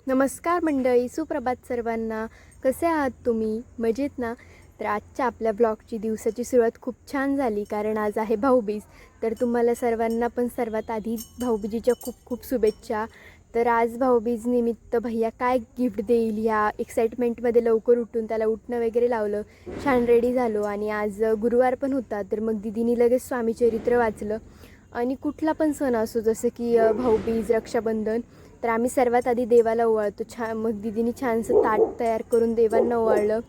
नमस्कार मंडळी, सुप्रभात सर्वांना. कसे आहात तुम्ही? मजेत ना? तर आजच्या आपल्या ब्लॉगची दिवसाची सुरुवात खूप छान झाली, कारण आज आहे भाऊबीज. तर तुम्हाला सर्वांना पण सर्वात आधी भाऊबीजेच्या खूप खूप शुभेच्छा. तर आज भाऊबीज निमित्त भैया काय गिफ्ट देईल ह्या एक्साइटमेंटमध्ये लवकर उठून त्याला उठणं वगैरे लावलं, छान रेडी झालो. आणि आज गुरुवार पण होता, तर मग दिदीनी लगेच स्वामीचरित्र वाचलं. आणि कुठला पण सण असो, जसं की भाऊबीज, रक्षाबंधन, तर आम्ही सर्वात आधी देवाला ओवाळतो. मग दिदीनी छानसं ताट तयार करून देवांना ओवाळलं.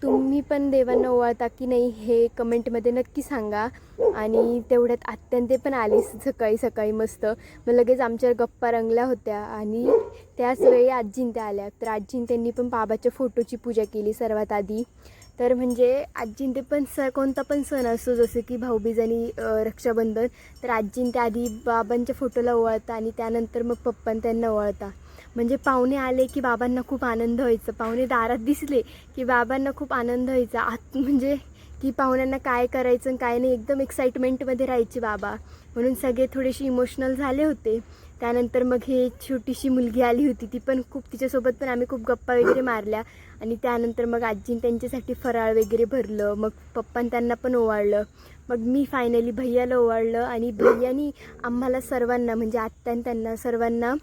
तुम्ही पण देवांना ओवाळता की नाही हे कमेंटमध्ये नक्की सांगा. आणि तेवढ्यात आत्यान ते पण आले सकाळी सकाळी मस्त. मग लगेच आमच्या गप्पा रंगल्या होत्या. आणि त्याच वेळी आजीन त्या आल्या, तर आजीन त्यांनी पण बाबाच्या फोटोची पूजा केली सर्वात आधी. तर म्हणजे आजीन ते पण कोणता पण सण असो, जसं की भाऊबीज आणि रक्षाबंधन, तर आजीन त्या आधी बाबांच्या फोटोला ओवाळता आणि त्यानंतर मग पप्पांना त्यांना ओवाळता. म्हणजे पाहुणे आले की बाबांना खूप आनंद व्हायचा, पाहुणे दारात दिसले की बाबांना खूप आनंद व्हायचा. म्हणजे की पाहुण्यांना काय करायचं आणि काय नाही, एकदम एक्साइटमेंटमध्ये राहायचे बाबा. म्हणून सगळे थोडेसे इमोशनल झाले होते. त्यानंतर मग हे छोटीशी मुलगी आली होती, ती पण खूप, तिच्यासोबत पण आम्ही खूप गप्पा वगैरे मारल्या. आणि त्यानंतर मग आजीने त्यांच्यासाठी फराळ वगैरे भरलं. मग पप्पांनी त्यांना पण ओवाळलं. मग मी फायनली भैयाला ओवाळलं. आणि भैयानी आम्हाला सर्वांना, म्हणजे आत्यानं त्यांना सर्वांना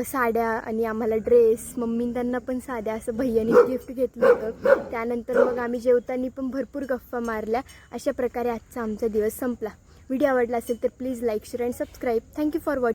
साड्या आणि आम्हाला ड्रेस, मम्मीने त्यांना पण साड्या, असं भैयानी गिफ्ट घेतलं होतं. त्यानंतर मग आम्ही जेवताना पण भरपूर गप्पा मारल्या. अशा प्रकारे आजचा आमचा दिवस संपला. व्हिडिओ आवडला असेल तर please like, share and subscribe. Thank you for watching.